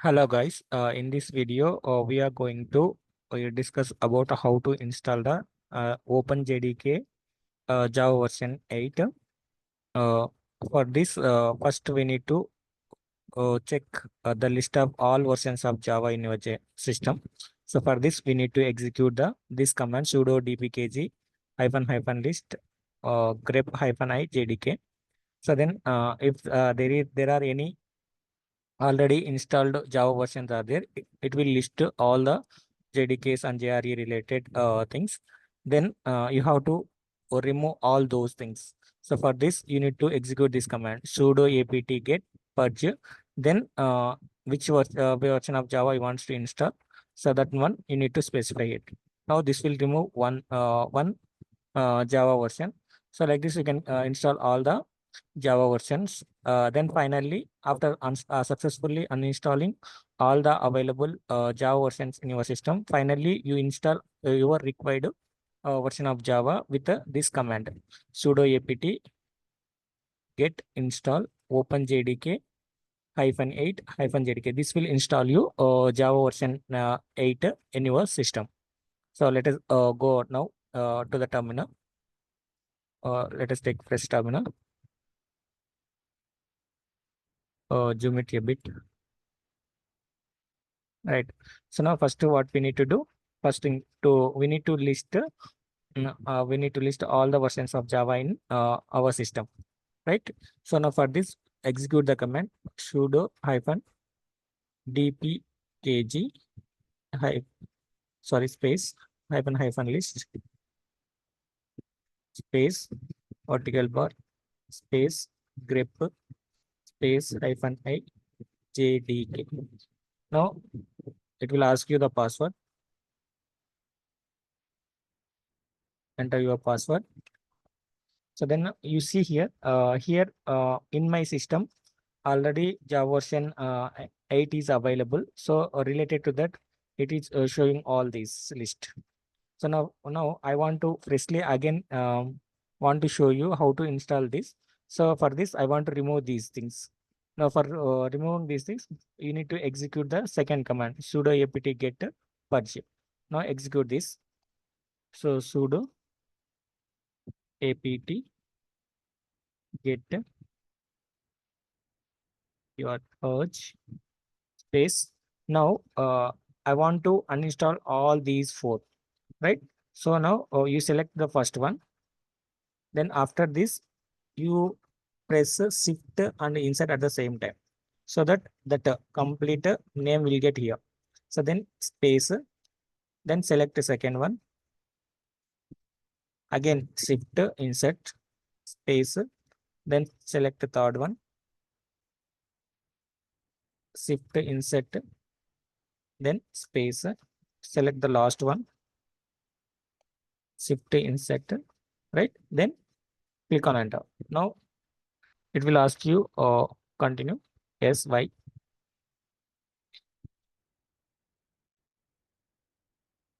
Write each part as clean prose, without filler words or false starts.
Hello guys, in this video we are going to discuss about how to install the OpenJDK Java version 8. Uh, for this, first we need to check the list of all versions of Java in your system. So for this, we need to execute this command sudo dpkg -list grep -i jdk. So then, if there are any already installed Java versions are there, it will list all the JDKs and JRE related things. Then you have to remove all those things. So for this, you need to execute this command sudo apt get purge. Then version of Java you want to install. So that one you need to specify it. Now this will remove one Java version. So like this, you can install all the Java versions. Then finally, after successfully uninstalling all the available Java versions in your system, finally you install your required version of Java with this command sudo apt get install openjdk -8 This will install you Java version 8 in your system. So let us go now to the terminal. Let us take fresh terminal. Zoom it a bit. Right. So now first what we need to do, first thing to we need to list all the versions of Java in our system. Right. So now for this, execute the command sudo -dpkg space -list space vertical bar space grep space -i jdk. Now it will ask you the password. Enter your password. So then you see here, in my system, already Java version 8 is available. So related to that, it is showing all these list. So now I want to freshly again want to show you how to install this. So for this, I want to remove these things. Now for removing these things, you need to execute the second command sudo apt get purge. Now execute this. So sudo apt get your purge space. Now I want to uninstall all these four, right? So now you select the first one. Then after this, you press shift and insert at the same time, so that complete name will get here. So then space, then select the second one. Again shift insert space, then select the third one. Shift insert, then space, select the last one. Shift insert, right? Then click on enter. Now it will ask you continue. Yes, why?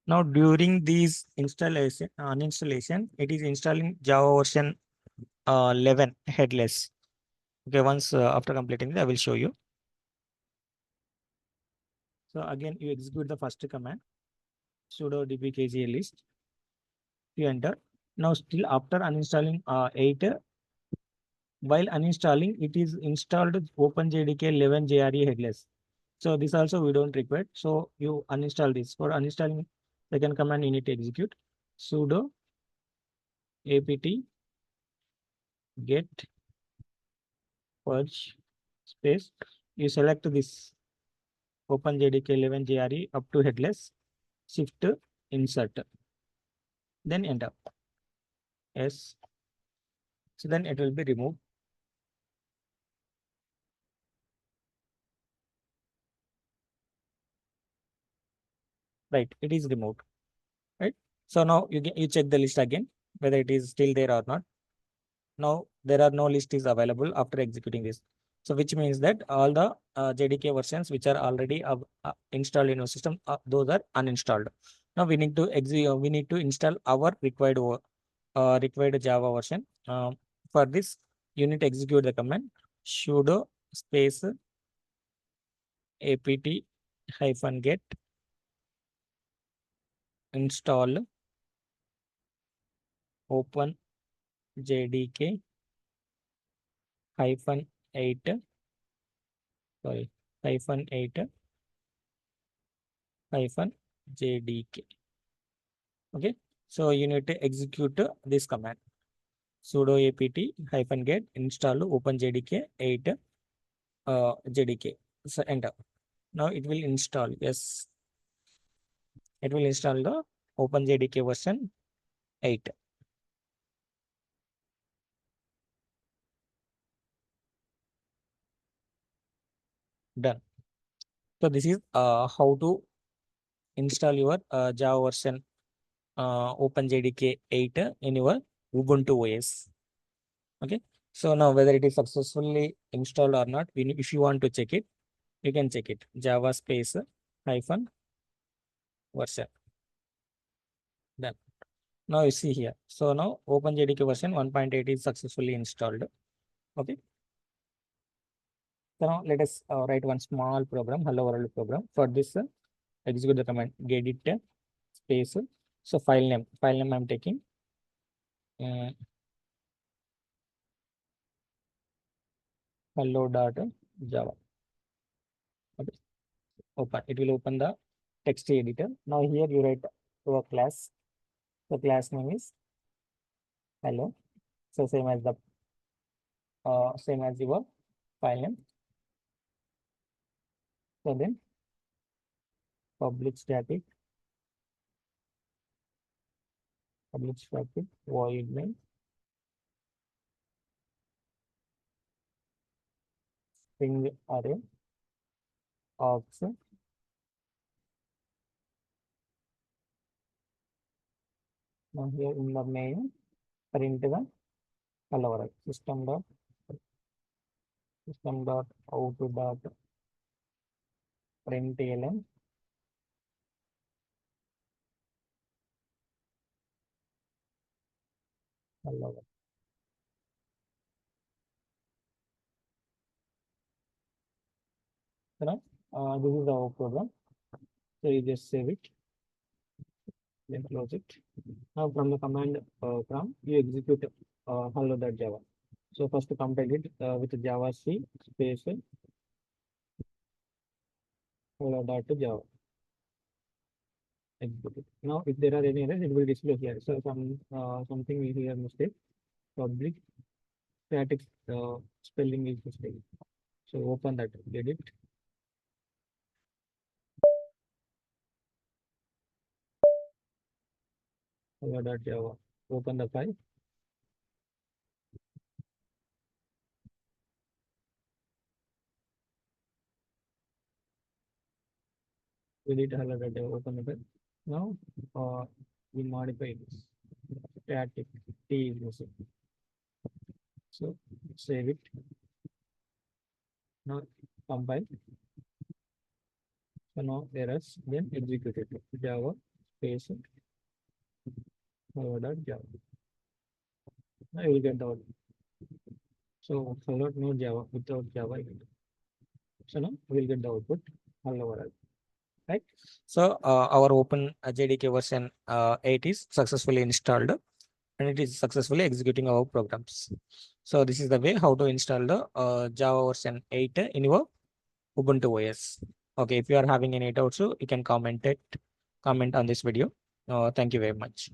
Now during this uninstallation, it is installing Java version 11 headless. Okay, once after completing it, I will show you. So again, you execute the first command sudo dpkg list. You enter. Now still after uninstalling 8, while uninstalling, it is installed OpenJDK 11 JRE headless. So this also we don't require. So you uninstall this. For uninstalling second command, you need to execute sudo apt get purge space. You select this OpenJDK 11 JRE up to headless, shift insert, then enter. Yes. So then it will be removed. Right, it is removed. Right. So now you check the list again whether it is still there or not. Now there are no list is available after executing this. So which means that all the JDK versions which are already installed in your system, those are uninstalled. Now we need to install our required Java version. For this, you need to execute the command sudo space apt-get install open jdk hyphen 8 sorry hyphen 8 hyphen jdk. Okay, so you need to execute this command sudo apt-get install open jdk 8 jdk. So enter. Now it will install. Yes, it will install the open jdk version 8. Done. So this is how to install your Java version OpenJDK 8 in your Ubuntu OS. Okay. So now whether it is successfully installed or not, if you want to check it, you can check it. Java space hyphen version. Done. Now you see here. So now OpenJDK version 1.8 is successfully installed. Okay. So now let us write one small program, hello world program. For this, execute the command gedit space. So file name I'm taking hello.java. Okay. Open. It will open the text editor. Now here you write to a class. The class name is hello. So same as your file name. So then public static void main string array aux. Now here in the main print the hello world system.out.println hello world. So now this is our program. So you just save it, then close it. Now from the command prompt, you execute hello.java. So first to compile it with Java C space hello.java. Execute it. Now if there are any errors, it will display here. So something we here mistake. Public static spelling is mistake. So open that, get it. Hello.java. Open the file. Edit hello.java. Open the file. Now we modify this. Static T is missing. So save it. Now compile. So now errors, then execute it. Java space hello.java. Now you will get the output. So hello no Java without Java. So now we will get the output hello world. Right. So our open JDK version 8 is successfully installed and it is successfully executing our programs. So this is the way how to install the Java version 8 in your Ubuntu OS. Okay, if you are having any doubts, you can comment on this video. Thank you very much.